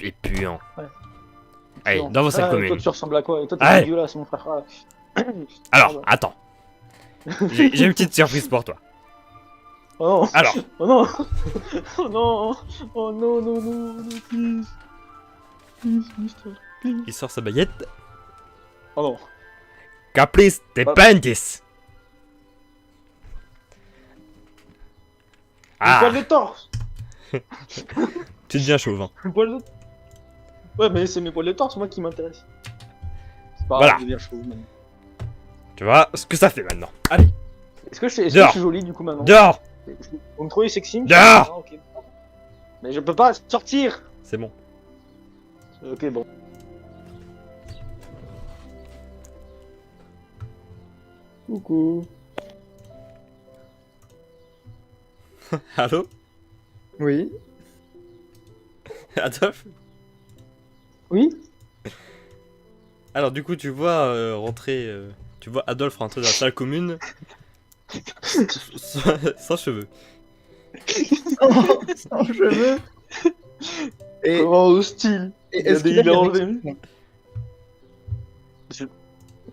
est puant. Ouais. Allez, Non. dans vos salles Toi, communes. tu ressembles à quoi? Et toi, Allez. t'es dégueulasse, mon frère. Alors, attends. J'ai une petite surprise pour toi. Oh non! Alors, Oh non! Oh non! Oh non, non, non, non, please! Please, mister, please! il sort sa baguette. Oh non! Caprice de Bandis. Une poil Ah, de torse! tu deviens chauve. Hein. Une poil de... Ouais, mais c'est mes poils de torse, moi, qui m'intéressent. C'est pas Voilà. grave, je deviens chauve, maintenant. Tu vois ce que ça fait maintenant. Allez, Est-ce que je Dehors. suis jolie, du coup, maintenant? dehors. Vous me trouvez sexy? Dehors. Ah, ok. Mais je peux pas sortir! C'est bon. Ok, bon. Coucou. Allô, Oui. Adolphe. Oui? Alors du coup, tu vois rentrer, tu vois Adolphe rentrer dans la salle commune sans cheveux. Sans cheveux. Et, Comment hostile! et Il a est-ce des- qu'il a il a des enlevé. réactions?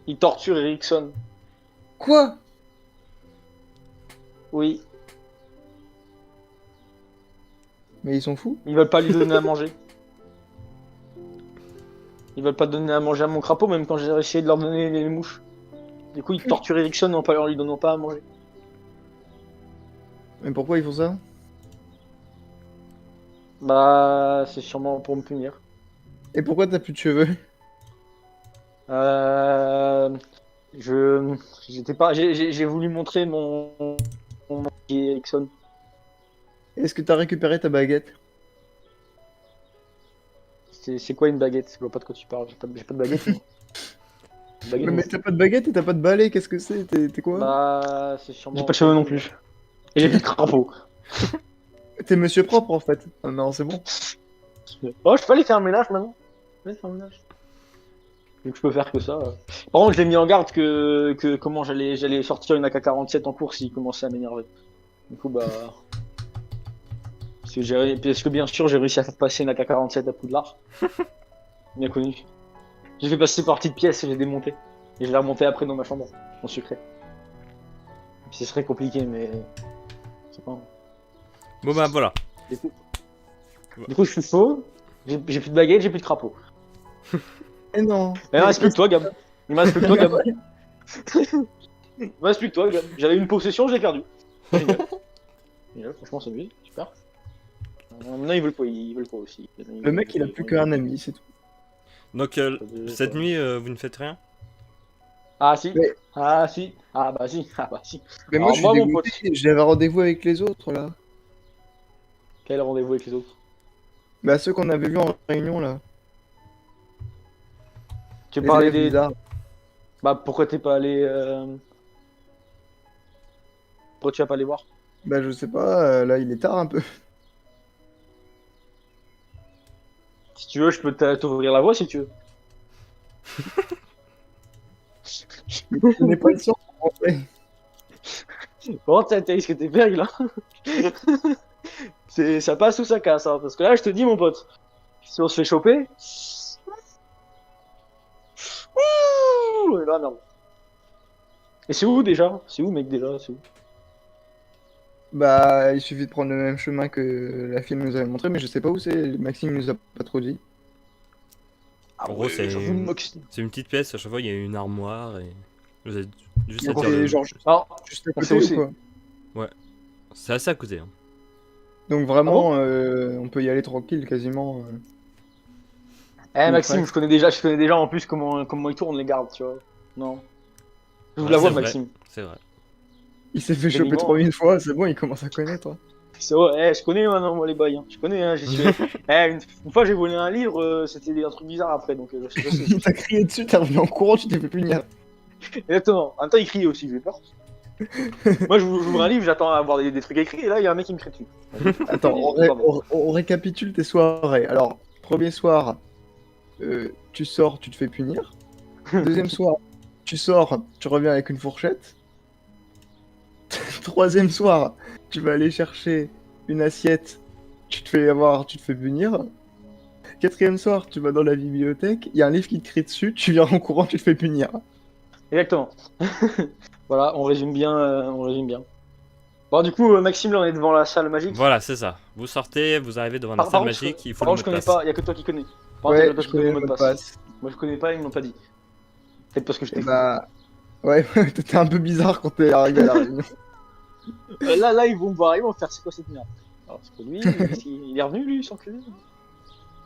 Il torture Ericsson. Quoi? Oui. Mais ils sont fous. Ils veulent pas lui donner à manger. Ils veulent pas donner à manger à mon crapaud, même quand j'ai essayé de leur donner les mouches. Du coup, ils torturent Ericsson en lui donnant pas à manger. Mais pourquoi ils font ça? Bah, c'est sûrement pour me punir. Et pourquoi t'as plus de cheveux? J'étais pas, j'ai voulu montrer mon Ericsson. Est-ce que t'as récupéré ta baguette? C'est quoi une baguette? Je vois pas de quoi tu parles. J'ai pas de baguette. moi. Baguette, Mais moi. t'as pas de baguette et t'as pas de balai, qu'est-ce que c'est? T'es quoi? Bah, c'est sûrement. J'ai pas de cheveux non plus. Et j'ai plus de crapaud. T'es monsieur propre en fait. Ah non, c'est bon. Oh, je peux aller faire un ménage maintenant. Je peux aller faire un ménage. Donc je peux faire que ça. Par contre, je l'ai mis en garde que comment j'allais sortir une AK-47 en cours s'il commençait à m'énerver. Du coup, bah. Parce que bien sûr, j'ai réussi à faire passer une AK-47 à Poudlard. Bien connu. J'ai fait passer partie de pièce et j'ai démonté. Et je l'ai remonté après dans ma chambre, en secret. Ce serait compliqué, mais. C'est pas. Bon bah voilà. Du coup, je suis faux. J'ai plus de baguette, j'ai plus de crapaud. Eh non. Il me reste plus que toi, Gab. Il me reste plus que toi, Gab. Il me reste plus que toi, Gab. J'avais une possession, je l'ai perdue. Génial. Génial, franchement, c'est mieux, super. Maintenant, ils veulent pas aussi. Le mec il a plus qu'un ami, c'est tout. Donc cette nuit, vous ne faites rien? Ah si. Mais- Ah si. Ah bah si. Ah bah si. Mais moi Alors, je suis moi, mon dégoûté, pote. j'avais rendez-vous avec les autres là. Quel rendez-vous avec les autres? Bah ceux qu'on avait vus en réunion là. Tu Les parlais élèves des. bizarres. Bah pourquoi t'es pas allé. Pourquoi tu vas pas aller voir? Bah je sais pas, là il est tard un peu. Si tu veux, je peux t'ouvrir la voie si tu veux. Je n'ai pas le sens pour rentrer. Bon, t'as risqué tes périls là. Ça passe ou ça casse, hein, parce que là, je te dis, mon pote, si on se fait choper. Ouh, là, merde. Et c'est où déjà? C'est où, mec, déjà? C'est où? Bah il suffit de prendre le même chemin que la fille nous avait montré, mais je sais pas où c'est, Maxime nous a pas trop dit. Ah En gros, c'est j'avoue, Mox. c'est une petite pièce, à chaque fois il y a une armoire et vous êtes juste à Donc, dire c'est le- genre Alors, juste à on côté sait où ou c'est. quoi? C'est assez à côté. Hein. Donc vraiment on peut y aller tranquille quasiment. Eh, Ou Maxime, presque. je connais déjà en plus comment ils tournent les gardes, tu vois. Non. Je vous Ouais, la vois, c'est vrai. Maxime. C'est vrai. Il s'est fait choper Quasiment. 3000 fois, c'est bon, il commence à connaître. Hein. C'est vrai, je connais maintenant, moi, les bails. Hein. Je connais, hein, j'ai su. Une fois, j'ai volé un livre, c'était un truc bizarre après, donc je sais. Il t'a crié dessus, t'es revenu en courant, tu t'es fait punir. Exactement. En même temps, il criait aussi, j'ai peur. Moi, j'ouvre un livre, j'attends à avoir des trucs écrits, et là, il y a un mec qui me crie dessus. Attends, on récapitule tes soirées. Alors, premier soir, tu sors, tu te fais punir. Deuxième soir, tu sors, tu reviens avec une fourchette. Troisième soir, tu vas aller chercher une assiette, tu te fais punir. Quatrième soir, tu vas dans la bibliothèque, il y a un livre qui te crie dessus, tu viens en courant, tu te fais punir. Exactement. Voilà, on résume bien, on résume bien. Bon, du coup, Maxime, là, on est devant la salle magique. Voilà, c'est ça. Vous sortez, vous arrivez devant la Par salle contre, magique, il faut par le contre, mot je de connais passe. pas, y a que toi qui connais. Par contre, y a Ouais, que toi je qui connais connais le le mot de passe. Moi, je connais pas, ils me l'ont pas dit. Peut-être parce que je Et t'ai fou. bah, ouais, t'étais un peu bizarre quand t'es arrivé à la réunion. Là, ils vont me voir, ils vont me faire c'est quoi cette merde. Alors, parce que lui, il est revenu, lui, sans culé.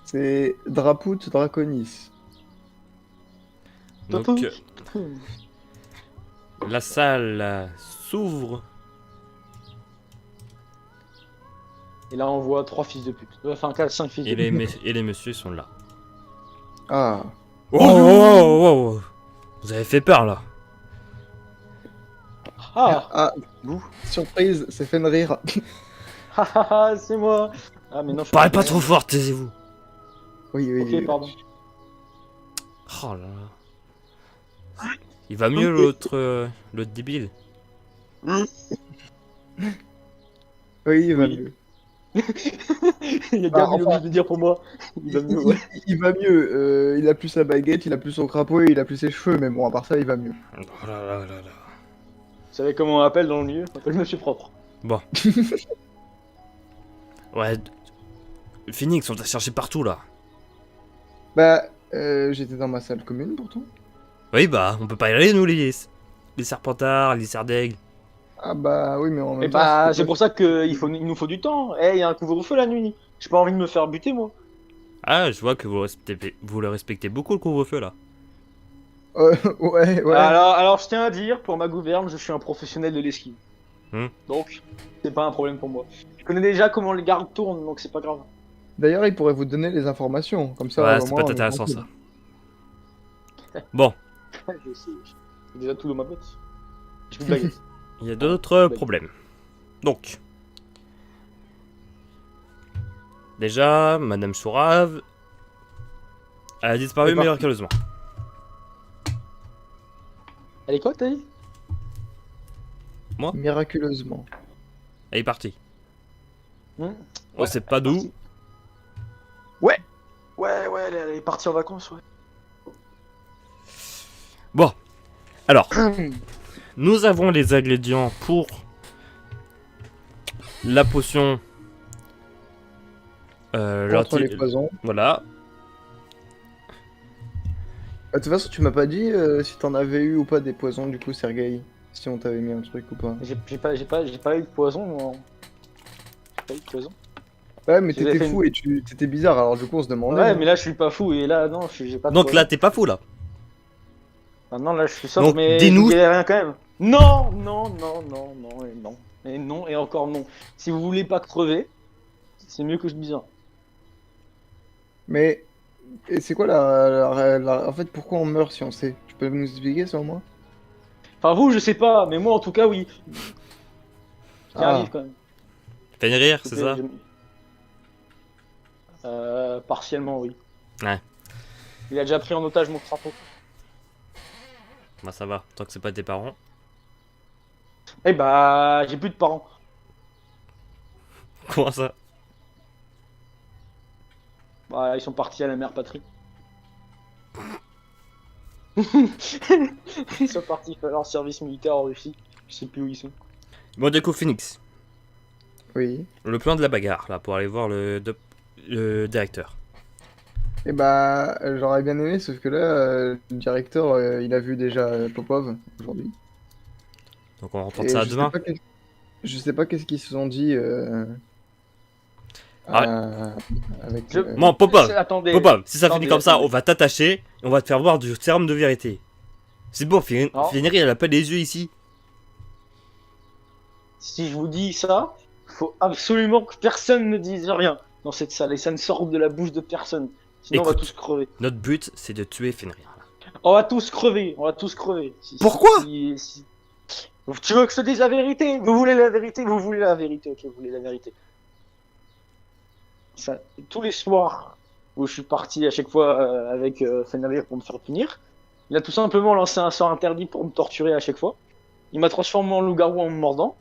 C'est Drapout Draconis. Donc, la salle s'ouvre. Et là, on voit 3 fils de pute. Enfin, 4, 5 fils de Et pute. les messieurs sont là. Ah, Oh, oh, oh, oh, oh. Vous avez fait peur là. Ah, ah, surprise, c'est Fenrir. c'est moi. Ah, mais non, je Parlez pas trop fort, taisez-vous. Oui, oui, Ok, oui. pardon. Oh là là. Il va mieux l'autre débile. Oui, il va Oui. mieux. Il a Bah, bien enfin, envie de dire pour moi. Il va mieux, ouais. Il va mieux. Il a plus sa baguette, il a plus son crapaud et il a plus ses cheveux, mais bon, à part ça, il va mieux. Oh là là là là. Vous savez comment on appelle dans le milieu? On appelle Monsieur Propre. Bon. Ouais. Phoenix, on t'a cherché partout là. Bah, j'étais dans ma salle commune pourtant. Oui, bah, on peut pas y aller nous les serpentards, les serres d'aigle. Ah bah oui, mais en même Et temps, bah, c'était c'est pas- pour ça il nous faut du temps. Eh, il y a un couvre-feu la nuit. J'ai pas envie de me faire buter, moi. Ah, je vois que vous le respectez beaucoup le couvre-feu là. Ouais, ouais. Alors, je tiens à dire, pour ma gouverne, je suis un professionnel de l'esquive. Hmm. Donc, c'est pas un problème pour moi. Je connais déjà comment les gardes tournent, donc c'est pas grave. D'ailleurs, il pourrait vous donner les informations, comme ça. Ouais, au c'est moins, pas on est intéressant tranquille. ça. Bon, Je sais, j'ai déjà tout dans ma botte. Je vous blague. il y a d'autres problèmes. Donc. Déjà, Madame Sourave. Elle a disparu Elle est partie. miraculeusement. Elle est quoi, t'as dit? Miraculeusement. Elle est partie. Hmm. On sait pas d'où. Ouais, elle est partie en vacances, ouais. Bon. Alors. Nous avons les ingrédients pour la potion. Contre les poisons. Voilà. Bah, de toute façon, tu m'as pas dit si t'en avais eu ou pas des poisons, du coup, Sergei. Si on t'avait mis un truc ou pas. J'ai pas eu de poison, moi. J'ai pas eu de poison. Ouais, mais Si vous avez t'étais fait fou et t'étais bizarre, alors du coup, on se demandait. Ouais, hein. mais là, je suis pas fou, et là, non, j'ai pas de Donc poison. là, t'es pas fou là. Maintenant, là, je suis sobre, Donc, mais dis-nous- je vous dirai rien quand même. Non, non, non, non, non, et non. Et non, et encore non. Si vous voulez pas crever, c'est mieux que je dise un. Mais et c'est quoi en fait, pourquoi on meurt si on sait? Tu peux nous expliquer ça au moins? Enfin, vous, je sais pas, mais moi, en tout cas, oui. Ce qui Ah. arrive quand même. Fenrir, c'est ça? Partiellement, oui. Ouais. Il a déjà pris en otage mon crapaud. Bah ça va, tant que c'est pas tes parents. Eh bah, j'ai plus de parents. Comment ça? Bah, ils sont partis à la mère patrie. Ils sont partis faire leur service militaire en Russie. Je sais plus où ils sont. Bon, du coup, Phoenix. Oui. Le plan de la bagarre, là, pour aller voir le directeur. Et bah, j'aurais bien aimé, sauf que là, le directeur, il a vu déjà Popov aujourd'hui. Donc on reporte Et ça à je sais demain. pas je sais pas qu'est-ce qu'ils se sont dit Ah avec. Bon, Popov, Attendez. Popov, si ça Attendez, finit comme ça, attendez. on va t'attacher et on va te faire boire du sérum de vérité. C'est bon, Non. Fenrir, il a pas les yeux ici. Si je vous dis ça, faut absolument que personne ne dise rien dans cette salle et ça ne sorte de la bouche de personne. Sinon, on va Écoute. tous crever. Notre but, c'est de tuer Fenrir. On va tous crever. On va tous crever. Pourquoi Tu veux que je te dise la vérité? Vous voulez la vérité? Vous voulez la vérité? Ok, vous voulez la vérité. Ça, tous les soirs où je suis parti à chaque fois avec Fenrir pour me faire punir, il a tout simplement lancé un sort interdit pour me torturer à chaque fois. Il m'a transformé en loup-garou en me mordant.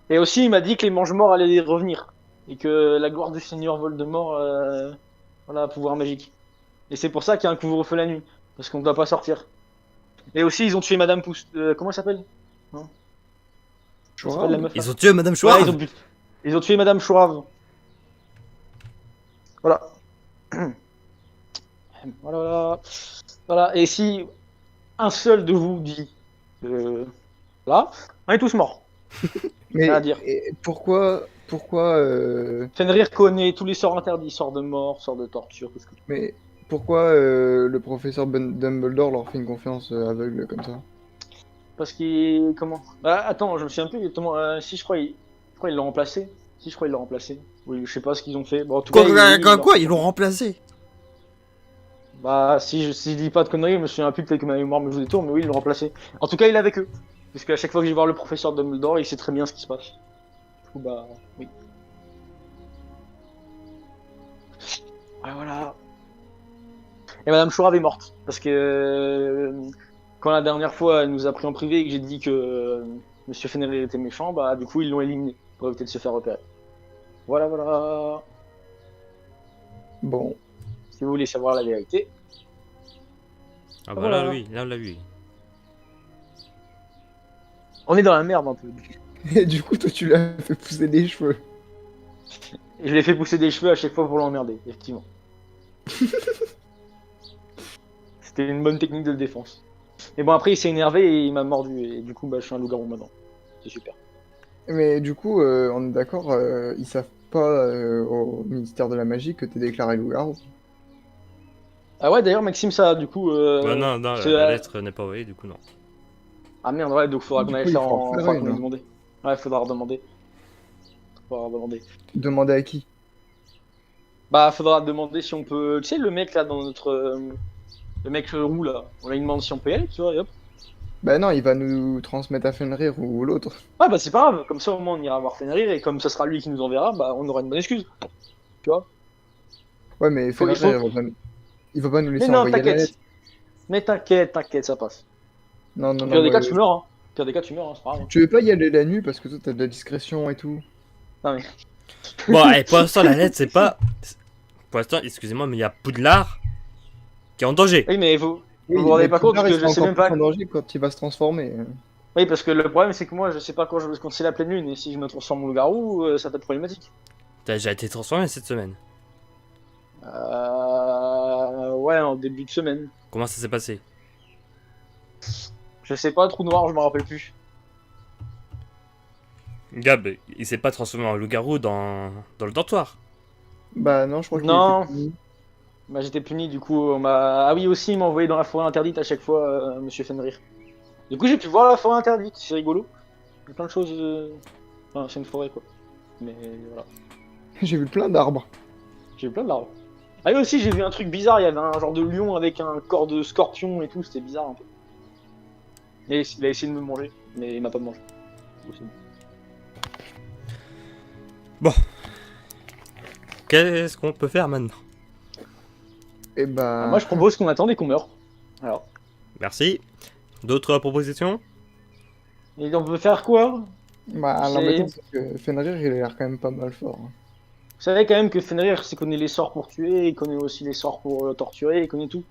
Et aussi, il m'a dit que les mange-morts allaient revenir. Et que la gloire du Seigneur Voldemort Voilà, pouvoir magique. Et c'est pour ça qu'il y a un couvre-feu la nuit. Parce qu'on ne doit pas sortir. Et aussi, ils ont tué Madame Pouce. Comment elle s'appelle? Non. Comment s'appelle la meuf là? Ils ont tué Madame Ouais, Chouard. ils ont tué Madame Chourave. Voilà. Voilà, voilà. Voilà. Et si un seul de vous dit là, on est tous morts. Mais Rien à dire. pourquoi, Fenrir connaît tous les sorts interdits, sorts de mort, sorts de torture, tout ce que tu mais pourquoi le professeur Dumbledore leur fait une confiance aveugle comme ça? Parce qu'il. Comment? Bah, attends, je me souviens plus exactement. Si, je crois qu'ils l'ont remplacé. Si, je crois qu'ils l'ont remplacé. Oui, je sais pas ce qu'ils ont fait. Bon, en tout cas, Quoi, ils l'ont remplacé? Bah, si je dis pas de conneries, je me souviens plus, peut-être que ma mémoire me joue des tours, mais oui, ils l'ont remplacé. En tout cas, il est avec eux. Parce qu'à chaque fois que je vais voir le professeur Dumbledore, il sait très bien ce qui se passe. Du coup, bah, oui. Voilà. Et Madame Chourave est morte. Parce que quand la dernière fois, elle nous a pris en privé et que j'ai dit que Monsieur Fenrir était méchant, bah, du coup, ils l'ont éliminé. Pour éviter de se faire repérer. Voilà, voilà. Bon, Si vous voulez savoir la vérité. Ah bah Voilà. là, lui, là, on l'a vu. On est dans la merde un peu. et du coup, toi, tu l'as fait pousser des cheveux. Et je l'ai fait pousser des cheveux à chaque fois pour l'emmerder, effectivement. C'était une bonne technique de défense. Mais bon, après, il s'est énervé et il m'a mordu. Et du coup, bah, je suis un loup-garou maintenant. C'est super. Mais du coup, on est d'accord, ils savent pas au ministère de la Magie que t'es déclaré loup-garou. Ah ouais, d'ailleurs, Maxime, ça, du coup. Bah non, non, c'est- la lettre n'est pas envoyée, du coup, non. Ah merde, ouais, donc faudra Du qu'on aille coup, il faire faut en faire faudra une, qu'on ait hein. demandé. Ouais, faudra redemander. Faudra demander. Demander à qui? Bah, faudra demander si on peut. Tu sais, le mec là, dans notre. Le mec roux là, on lui demande si on peut y aller, tu vois, et hop. Bah non, il va nous transmettre à Fenrir ou l'autre. Ah bah, c'est pas grave, comme ça au moins on ira voir Fenrir et comme ça sera lui qui nous enverra, bah, on aura une bonne excuse. Tu vois. Ouais, mais Fenrir, faut- il va pas nous Mais laisser non, envoyer la t'inquiète. lettre. Mais t'inquiète, ça passe. Non, non, Au non, pire des cas, ouais. tu meurs, hein. Au pire des cas, tu meurs, hein, c'est pas grave. Hein. Tu veux pas y aller la nuit parce que toi, t'as de la discrétion et tout. Non, mais. Bon, allez, pour l'instant, la lettre, c'est pas. Pour l'instant, excusez-moi, mais il y a Poudlard qui est en danger. Oui, mais vous Oui, vous rendez mais pas compte Poudlard, il que je sera sais encore même plus pas. en danger quand il va se transformer. Oui, parce que le problème, c'est que moi, je sais pas quand c'est la pleine lune, et si je me transforme en loup-garou, ça peut être problématique. T'as déjà été transformé cette semaine. Ouais, en début de semaine. Comment ça s'est passé? Je sais pas, trou noir, je me rappelle plus. Gab, il s'est pas transformé en loup-garou dans le dortoir. Bah non, je crois qu'il Non. était puni. Bah, j'étais puni, du coup, on m'a. Ah oui, aussi, il m'a envoyé dans la forêt interdite à chaque fois, Monsieur Fenrir. Du coup, j'ai pu voir la forêt interdite, c'est rigolo. Il y a plein de choses. Enfin, c'est une forêt, quoi. Mais voilà. J'ai vu plein d'arbres. J'ai vu plein de larves. Ah oui, aussi, j'ai vu un truc bizarre, il y avait un genre de lion avec un corps de scorpion et tout, c'était bizarre un peu. Et il a essayé de me manger, mais il m'a pas mangé. C'est bon. Qu'est-ce qu'on peut faire maintenant? Et bah. Moi, je propose qu'on attende et qu'on meurt. Alors. Merci. D'autres propositions? Et on peut faire quoi? Bah, C'est- l'embêtant, c'est que Fenrir, il a l'air quand même pas mal fort. Vous savez quand même que Fenrir, il connaît les sorts pour tuer, il connaît aussi les sorts pour torturer, il connaît tout.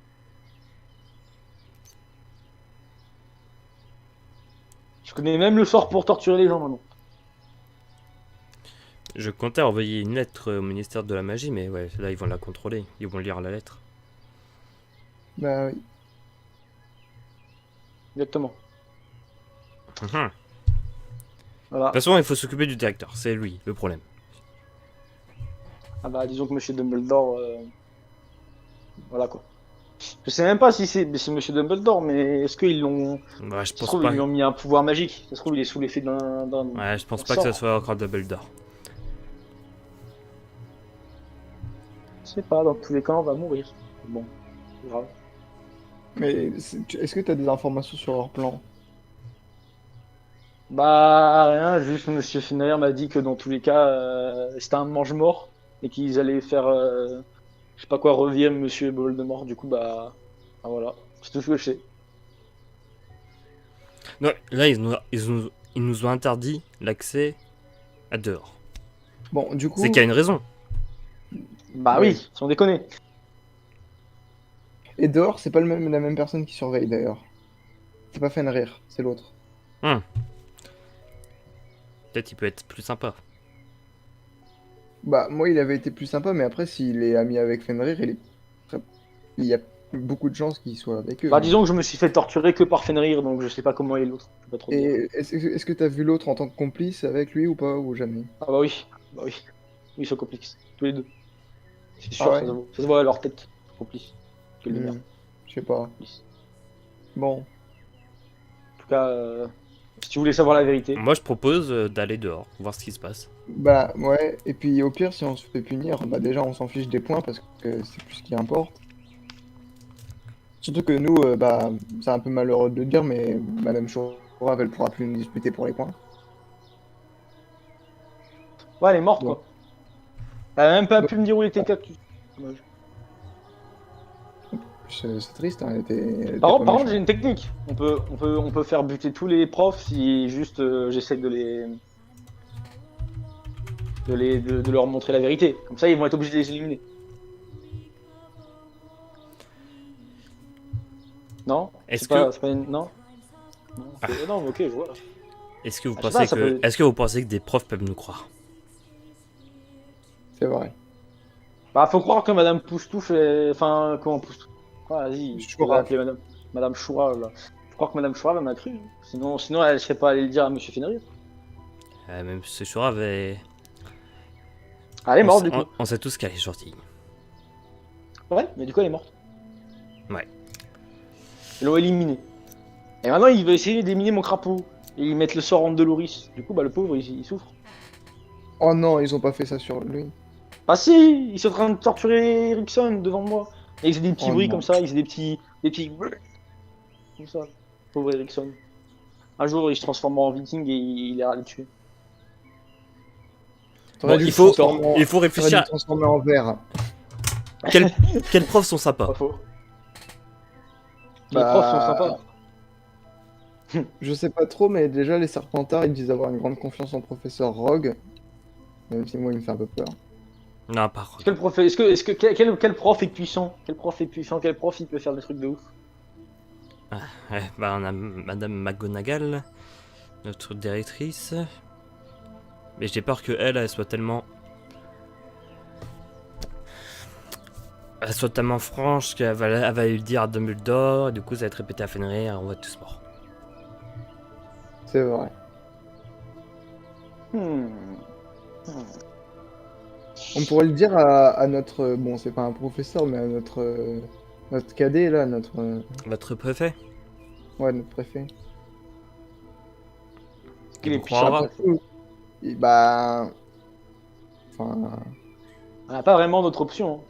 Je connais même le sort pour torturer les gens maintenant. Je comptais envoyer une lettre au ministère de la Magie, mais ouais, là, ils vont la contrôler. Ils vont lire la lettre. Bah oui. Exactement. Mhm. De Voilà. toute façon, il faut s'occuper du directeur. C'est lui, le problème. Ah bah disons que Monsieur Dumbledore, voilà quoi. Je sais même pas si c'est Monsieur Dumbledore, mais est-ce qu'ils l'ont, Ouais, je ça se pense trouve pas. ils lui ont mis un pouvoir magique. Ça se trouve il est sous l'effet d'un. Ouais, je pense un pas que ça sort. soit encore Dumbledore. Je sais pas, dans tous les cas on va mourir. Bon, c'est grave. Mais est-ce que t'as des informations sur leur plan? Bah rien, juste Monsieur Fenrir m'a dit que dans tous les cas c'était un mange-mort et qu'ils allaient faire, je sais pas quoi, revivre Monsieur Voldemort. Du coup bah voilà, c'est tout ce que je sais. Non, là, ils nous ont interdit l'accès à dehors. Bon, du coup. Bah Ouais. oui, sans déconner. Et dehors, c'est pas la même personne qui surveille d'ailleurs. C'est pas Fenrir, c'est l'autre. Peut-être il peut être plus sympa. Bah, moi, il avait été plus sympa, mais après, s'il est ami avec Fenrir, il y a beaucoup de chances qu'il soit avec eux, Bah, hein. disons que je me suis fait torturer que par Fenrir, donc je sais pas comment est l'autre. Je peux pas trop dire. Et est-ce que t'as vu l'autre en tant que complice avec lui ou pas, ou jamais? Ah bah oui, bah oui. Oui, ils sont complices, tous les deux. C'est Ah sûr, ouais? ça se voit à leur tête. Ils sont complices. Quelle de merde. Je sais pas. Complices. Bon, En tout cas, si tu voulais savoir la vérité. Moi, je propose d'aller dehors, voir ce qui se passe. bah ouais, et puis au pire, si on se fait punir, bah déjà on s'en fiche des points parce que c'est plus ce qui importe. Surtout que nous, bah, c'est un peu malheureux de le dire, mais Madame Chourave, elle pourra plus nous disputer pour les points. Ouais, elle est morte Bon. quoi. Elle a même pas Bon. pu me dire où était le cactus. Dommage. C'est triste, hein, elle était Par pas contre, méchante. j'ai une technique. On peut faire buter tous les profs si juste j'essaie de leur montrer la vérité. Comme ça, ils vont être obligés de les éliminer. Non? Est-ce C'est pas une... Non? Non, non, mais ok, je vois. Est-ce que vous Ah, je sais pensez pas, ça que, peut- est-ce que vous pensez que des profs peuvent nous croire? C'est vrai. Bah, faut croire que Madame Poustouf est... Enfin, comment Poustouf? Ah, vas-y, je vais Chourave. l'appeler Madame Choura, là. Faut croire que Madame Choura m'a cru. Sinon, elle serait pas allée le dire à Monsieur Fenrir. Même ce Shura avait... Ah, elle est On, morte, sait- du coup. on sait tous qu'elle est gentille. Ouais, mais du coup, elle est morte. Ouais. Ils l'ont éliminée. Et maintenant, il veut essayer d'éliminer mon crapaud. Et ils mettent le sort en Doloris. Du coup, bah, le pauvre, il souffre. Oh non, ils ont pas fait ça sur lui. Ah si, ils sont en train de torturer Ericsson devant moi. Et ils faisaient des petits Oh bruits non. comme ça, ils faisaient des petits... Comme ça. Pauvre Ericsson. Un jour, il se transforme en viking et il ira les tuer. T'aurais Bon, dû il le faut transformer en- t'aurais dû réfléchir le transformer en verre. quels profs sont sympas. Pas faux. Les profs sont sympas. Je sais pas trop, mais déjà les Serpentards ils disent avoir une grande confiance en professeur Rogue. Même si moi il me fait un peu peur. Non, pas Rogue. Quel prof est puissant? Quel prof est puissant? Quel prof il peut faire des trucs de ouf? Ouais, bah on a Madame McGonagall, notre directrice. Mais j'ai peur que elle soit tellement... Elle soit tellement franche elle va lui dire à Dumbledore, et du coup ça va être répété à Fenrir, on va être tous morts. C'est vrai. Hmm. On pourrait le dire à notre. Bon, c'est pas un professeur, mais à notre cadet là, Votre préfet? ouais, notre préfet. Il est vous puissant. croira. Et bah. Enfin. On n'a pas vraiment d'autre option.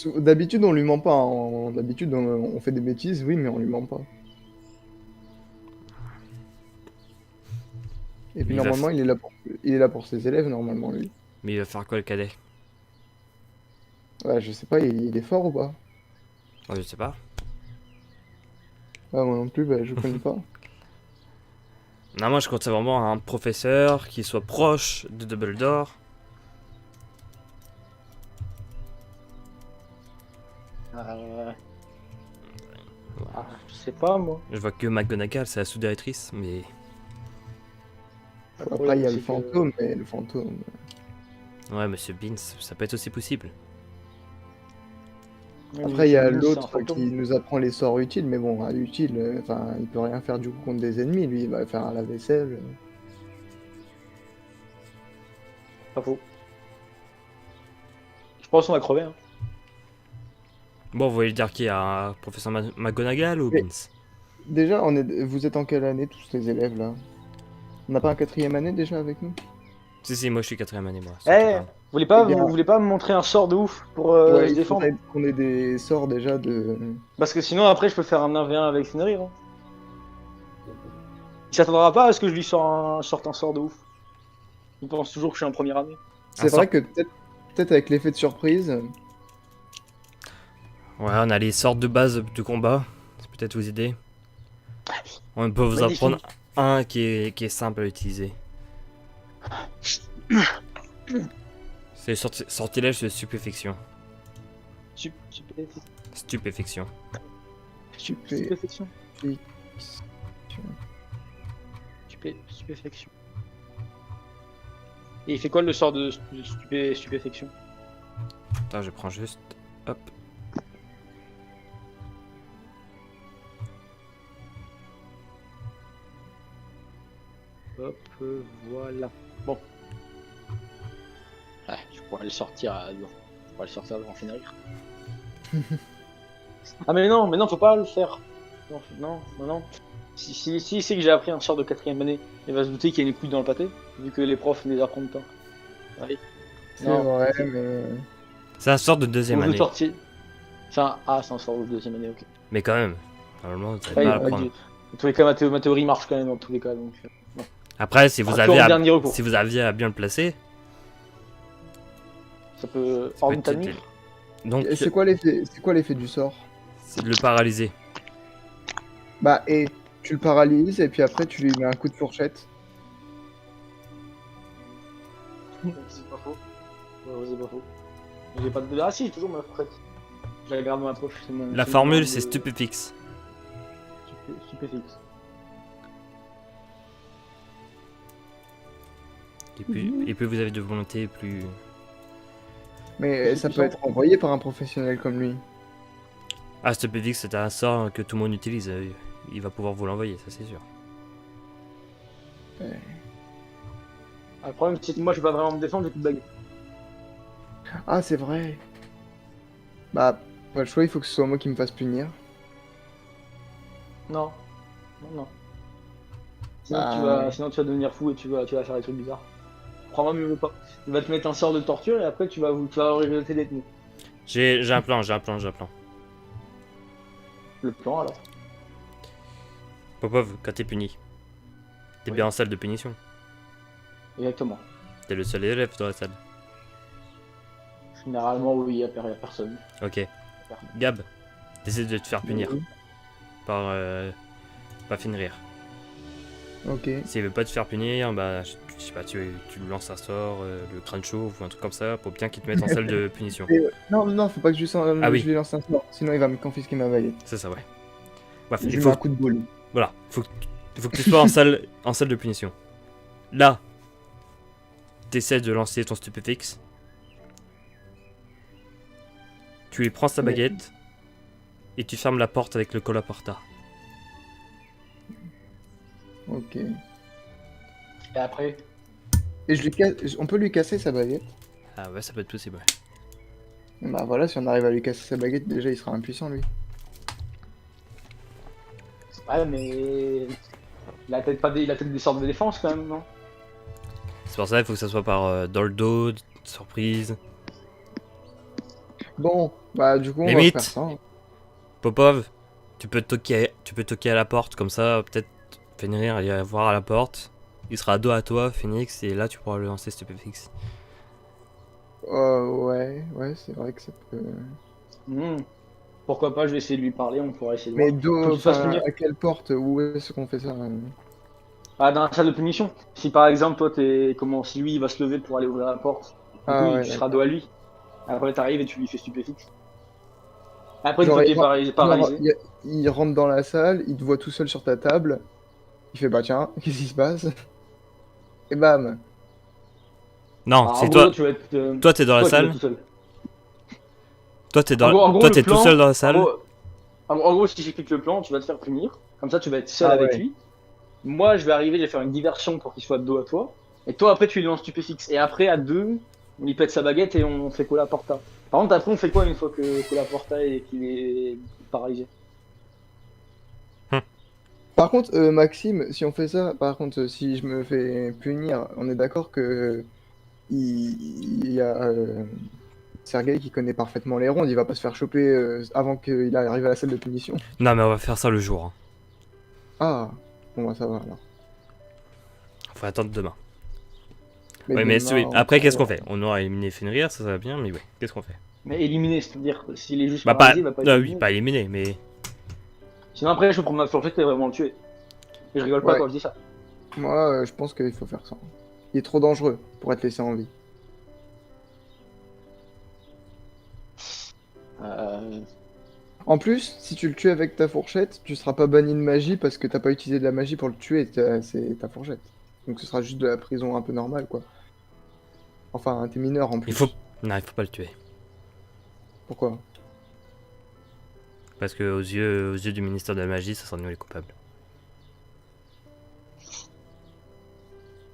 Hein. D'habitude, on lui ment pas, hein. D'habitude, on fait des bêtises, oui, mais on lui ment pas. Et puis Il va normalement, il est là pour ses élèves, normalement, lui. Mais il va faire quoi le cadet? Ouais, je sais pas, il est fort ou pas? Ouais, je sais pas. Ouais, moi non plus, bah, je connais pas. Non, moi je compte vraiment un professeur qui soit proche de Dumbledore. Je sais pas moi. Je vois que McGonagall c'est la sous-directrice, mais... Après, il y a le fantôme, mais le fantôme. Ouais, Monsieur Beans, ça peut être aussi possible. Après, il y a l'autre qui nous apprend les sorts utiles, mais bon, à l'utile, enfin, il peut rien faire du coup contre des ennemis, lui, il va faire la vaisselle. Pas faux. Je pense qu'on va crever. Hein. Bon, vous voulez dire qu'il y a un professeur McGonagall ou Mais- Beans? Déjà, vous êtes en quelle année, tous les élèves, là? On n'a pas un quatrième année déjà avec nous? Si, moi je suis 4ème année, moi. Eh, vous Eh bien- voulez pas me montrer un sort de ouf pour Ouais, se il défendre? faudrait qu'on ait des sorts déjà de... Parce que sinon après je peux faire un 1v1 avec Fenrir. Hein. Il s'attendra pas à ce que je lui sorte un sort de ouf. Il pense toujours que je suis en première année. C'est Un vrai sort. que peut-être avec l'effet de surprise, Ouais, on a les sortes de base de combat. Ça peut peut-être vous aider. On peut vous Magnifique. apprendre un qui est simple à utiliser. C'est le sortilège de stupéfaction. Super. Stupéfaction. Stupéfaction. Fiction. Stupéfaction. Et il fait quoi le sort de stupéfaction? Attends, je prends juste. Hop. Hop, voilà. Bon. Ah, je pourrais le sortir à... Je pourrais le sortir avant finir. Ah mais non, faut pas le faire. Non. Si c'est que j'ai appris un sort de 4ème année, il va se douter qu'il y a une couille dans le pâté, vu que les profs ne les apprennent pas. Ouais. C'est vrai, mais. C'est un sort de 2ème année. C'est un sort de 2ème année, ok. Mais quand même, normalement, vous Ouais, savez pas à prendre. dans tous les cas, ma théorie marche quand même dans tous les cas, donc... non. Après, si vous, Ah, en dernier recours. si vous aviez à bien le placer, Ça peut... ça peut Ordre t'aider. Donc, Et c'est quoi l'effet du sort? c'est de le paralyser. Bah, et tu le paralyses, et puis après, tu lui mets un coup de fourchette. C'est pas faux. Ouais, c'est pas faux. J'ai pas de... Ah si, j'ai toujours ma fourchette. Je la garde dans ma poche. La formule, c'est stupéfixe. Stupéfixe. Et plus vous avez de volonté, plus. Mais ça peut être envoyé par un professionnel comme lui. Ah, stupéfixe, c'est un sort que tout le monde utilise. Il va pouvoir vous l'envoyer, ça c'est sûr. Ah, le problème, c'est que moi, je peux pas vraiment me défendre, j'ai plus de baguette. Ah, c'est vrai. Bah, pas le choix, il faut que ce soit moi qui me fasse punir. Non. Sinon, Bah, sinon, tu vas devenir fou et tu vas faire des trucs bizarres. Crois-moi, mais pas. Il va te mettre un sort de torture et après, tu vas regretter d'être nous. J'ai un plan. Le plan, alors. Popov, quand t'es puni, t'es Oui. bien en salle de punition. Exactement. T'es le seul élève dans la salle. Généralement, oui, il y a personne. Ok. Gab, t'essaies de te faire punir oui. par pas finir. Ok. S'il veut pas te faire punir, bah je sais pas, tu lui lances un sort, le crâne chauve ou un truc comme ça pour bien qu'il te mette en salle de punition. Non, faut pas que Ah oui. je lui lance un sort, sinon il va me confisquer ma baguette. C'est ça, ouais. Bref, Je il lui faut, mets un coup de boule. voilà, faut que tu sois en salle de punition. Là, t'essaies de lancer ton stupéfixe. Tu lui prends sa Mais- baguette et tu fermes la porte avec le colaporta. Ok. Et après, Et on peut lui casser sa baguette. Ah ouais, ça peut être possible, ouais. Bah voilà, si on arrive à lui casser sa baguette, déjà il sera impuissant lui. ouais, mais. Il a peut-être des sortes de défense quand même, non? C'est pour ça qu'il faut que ça soit par dans le dos, surprise. Bon, bah du coup on Limite. va faire ça. Hein. Popov, tu peux toquer à la porte comme ça, peut-être Fenrir aller voir à la porte. Il sera dos à toi, Phoenix, et là tu pourras le lancer stupéfixe. Ouais, c'est vrai que ça peut. Pourquoi pas, je vais essayer de lui parler, on pourra essayer de Mais voir. Faut qu'il se fasse punir. à quelle porte? Où est-ce qu'on fait ça? Ah, dans la salle de punition. Si par exemple, toi, si lui, il va se lever pour aller ouvrir la porte, du Ah coup, ouais, tu seras dos à lui. Après, t'arrives et tu lui fais stupéfixe. Après, Genre, toi, t'es paralysé. il rentre dans la salle, il te voit tout seul sur ta table. Il fait bah tiens, qu'est-ce qui se passe? Et bam. Non, Ah, c'est en toi. gros, tu vas être, Toi t'es dans la toi, tu vas salle. être tout seul. Toi t'es En gros, toi le t'es tout plan- seul dans la salle. En gros, si j'explique le plan, tu vas te faire punir. Comme ça, tu vas être seul Ah avec ouais. lui. Moi, je vais arriver, je vais faire une diversion pour qu'il soit de dos à toi. Et toi, après, tu lui lances stupéfixe. Et après, à deux, on lui pète sa baguette et on fait Colaporta. Par contre, après, on fait quoi une fois que Colaporta et qu'il est paralysé? Par contre, Maxime, si on fait ça, par contre, si je me fais punir, on est d'accord que il y a Sergei qui connaît parfaitement les rondes, il va pas se faire choper avant qu'il arrive à la salle de punition. Non mais on va faire ça le jour. Hein. Ah, bon bah ça va alors. Faut attendre demain. Mais Ouais mais demain, après qu'est-ce qu'on fait? On aura éliminé Fenrir, ça va bien, mais ouais, qu'est-ce qu'on fait? Mais éliminer, c'est-à-dire, s'il est juste Bah pas, paralysé, il va pas être oui, éliminé. pas éliminé, mais Sinon, après, je peux prendre ma fourchette et vraiment le tuer. Et je rigole pas Ouais. quand je dis ça. Moi, je pense qu'il faut faire ça. Il est trop dangereux pour être laissé en vie. En plus, si tu le tues avec ta fourchette, tu seras pas banni de magie parce que t'as pas utilisé de la magie pour le tuer, c'est ta fourchette. Donc ce sera juste de la prison un peu normale, quoi. Enfin, t'es mineur en plus. Il faut... Non, il faut pas le tuer. Pourquoi? Parce que aux yeux du ministère de la magie, ça sera nous les coupables.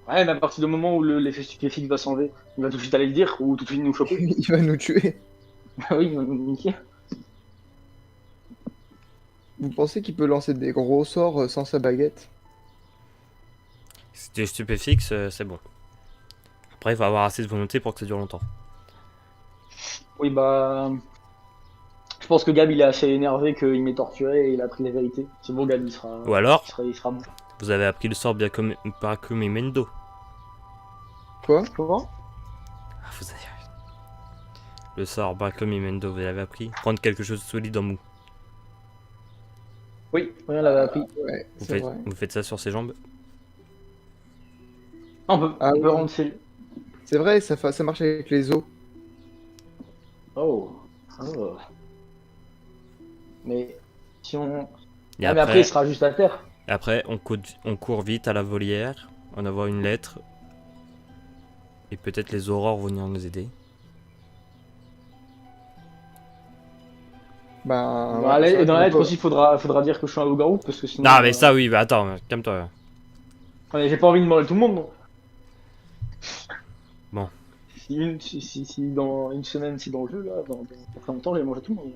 Ouais, mais à partir du moment où l'effet stupéfique va s'enlever, il va tout de suite aller le dire ou tout de suite nous choper. Il va nous tuer. Ah oui, il va nous niquer. Vous pensez qu'il peut lancer des gros sorts sans sa baguette? Si tu es stupéfixe, c'est bon. Après, il faut avoir assez de volonté pour que ça dure longtemps. Oui, bah. Je pense que Gab il est assez énervé qu'il m'ait torturé et il a appris la vérité. C'est bon, Gab Ou alors, il sera bon. vous avez appris le sort Byakurimendo. Quoi? Comment? Ah, vous avez... Le sort Byakurimendo, vous l'avez appris. Prendre quelque chose de solide en mou. Oui, on l'avait appris. Ouais, Vous c'est faites, vrai. vous faites ça sur ses jambes. On peut, Ah on peut oui. rendre ses... C'est vrai, ça marche avec les os. Oh. Oh. Mais si on. Et Ah, mais après il sera juste à terre. après on court vite à la volière. On envoie une lettre. Et peut-être les aurores vont venir nous aider. Ben, Dans ouais, la c'est lettre, vrai et dans la qu'on lettre peut- aussi, faudra dire que je suis un loup-garou parce que sinon. Non, mais ça, oui, bah attends, calme-toi. Ouais, j'ai pas envie de manger tout le monde, non. Bon. Si dans une semaine, si dans le jeu, là, dans pas très longtemps, j'ai mangé tout le monde.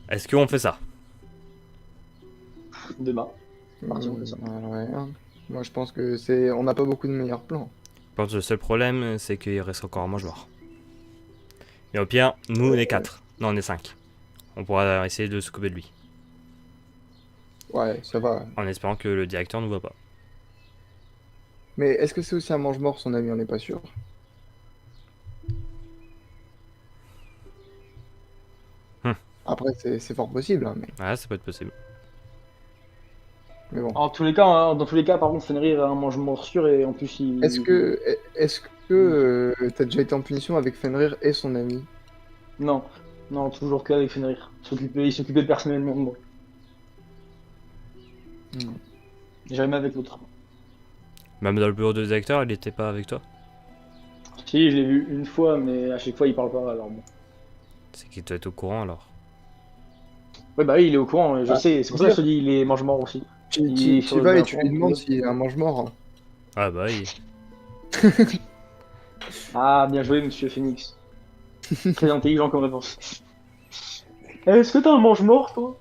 Est-ce qu'on fait ça? Demain. Parti, on fait ça. Ouais, hein. Moi, je pense que c'est. On n'a pas beaucoup de meilleurs plans. Je pense que le seul problème, c'est qu'il reste encore un mange-mort. Mais au pire, nous, on est 4. Non, on est 5. On pourra essayer de se couper de lui. Ouais, ça va. En espérant que le directeur ne voit pas. Mais est-ce que c'est aussi un mange-mort, son ami? On n'est pas sûr. Après, c'est fort possible, hein, Ouais, ça peut être possible. mais bon. En tous les cas, hein, dans tous les cas, par contre, Fenrir a un mange-morsure et en plus il. Est-ce que t'as déjà été en punition avec Fenrir et son ami? Non, non, toujours qu'avec Fenrir. Il s'occupait personnellement de moi. Jamais avec l'autre. Même dans le bureau de directeur, il était pas avec toi? Si, je l'ai vu une fois, mais à chaque fois il parle pas, alors bon. C'est qu'il doit être au courant alors. Ouais, bah oui, il est au courant, je Ah, sais, c'est pour ça que je te dis, il est mange-mort aussi. Tu Il est sur le vas et bien tu courant, lui demandes oui. s'il est un mange-mort, hein. Ah bah oui. Ah, bien joué, monsieur Phoenix. Très intelligent comme réponse. Est-ce que t'as un mange-mort, toi?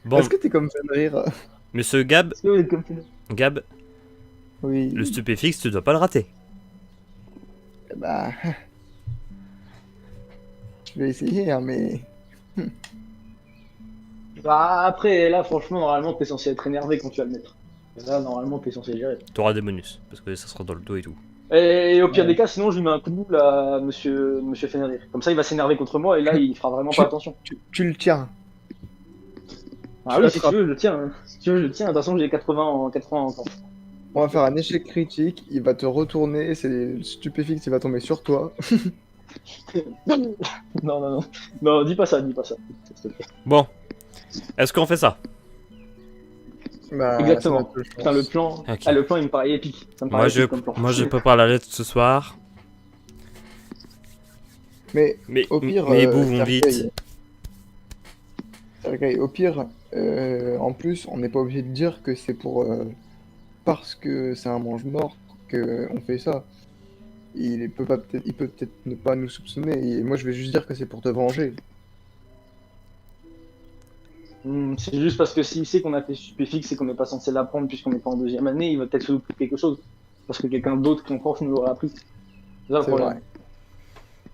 Bon, Est-ce que t'es comme Fenrir? monsieur Gab, Est-ce que vous êtes comme Fenrir? Gab, Oui. le stupéfixe, tu dois pas le rater. Bah. Je vais essayer, hein, mais. Bah après, là, franchement, normalement, t'es censé être énervé quand tu vas le mettre. Et là, normalement, t'es censé gérer. T'auras des bonus, parce que ça sera dans le dos et tout. Et au pire Ouais. des cas, sinon, je lui mets un coup de boule à monsieur Fenrir. Comme ça, il va s'énerver contre moi et là, il fera vraiment pas attention. Tu le tiens. Ah oui, si tu veux, je le tiens. Hein. Si tu veux, je le tiens. De toute façon, j'ai 80 encore. On va faire un échec critique, il va te retourner, c'est le stupéfixe, il va tomber sur toi. Non, non, non. Non, dis pas ça, s'il te plaît. Bon, est-ce qu'on fait ça? Bah, Exactement. ça va être, je Putain, le pense. plan, Ok. ah, le plan, il me paraît épique. Ça me Moi paraît je, épique comme plan. moi je prépare la lettre ce soir, Mais mais au pire, mes bouts vont Sergueï, vite. Sergueï, au pire, en plus, on n'est pas obligé de dire que c'est pour parce que c'est un mange-mort qu'on fait ça. Il peut peut-être ne pas nous soupçonner. Et moi, je vais juste dire que c'est pour te venger. C'est juste parce que s'il sait qu'on a fait stupéfixe et qu'on n'est pas censé l'apprendre puisqu'on n'est pas en deuxième année, il va peut-être se douter de quelque chose. Parce que quelqu'un d'autre qu'un prof nous l'aurait appris. C'est ça le C'est problème. vrai.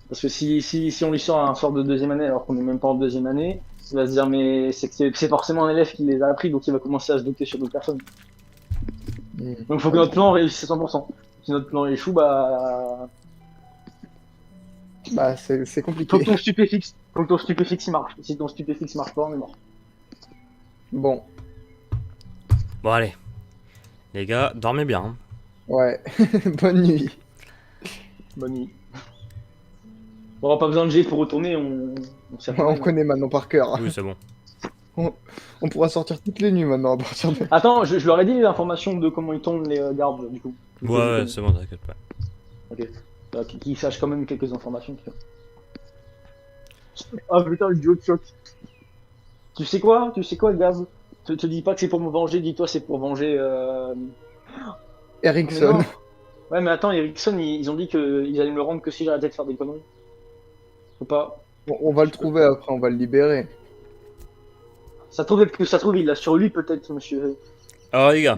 Parce que si on lui sort un sort de deuxième année alors qu'on n'est même pas en deuxième année, il va se dire mais c'est forcément un élève qui les a appris donc il va commencer à se douter sur d'autres personnes. Donc il faut que notre plan réussisse à 100%. Si notre plan échoue, bah Bah, c'est compliqué. faut que ton stupéfixe il marche. Si ton stupéfixe marche pas, on est mort. Bon, Bon allez, les gars, dormez bien. Hein. ouais. Bonne nuit. Bonne nuit. On aura pas besoin de G pour retourner, on sait On rien. connaît maintenant par cœur. Oui, c'est bon. On pourra sortir toutes les nuits maintenant à partir de. Attends, je leur ai dit l'information de comment ils tournent les gardes, du coup. Ouais, c'est bon, t'inquiète pas. Ok. Qu'ils sachent quand même quelques informations. Ah putain, le duo de choc. Tu sais quoi, Gaz? Te dis pas que c'est pour me venger, dis-toi c'est pour venger. Mais Ericsson. non. Ouais, mais attends, Ericsson, ils ont dit qu'ils allaient me le rendre que si j'arrêtais de faire des conneries. Faut pas. Bon, on va le trouver après, on va le libérer. Ça trouve que ça trouve, il l'a sur lui peut-être, monsieur. Alors les gars,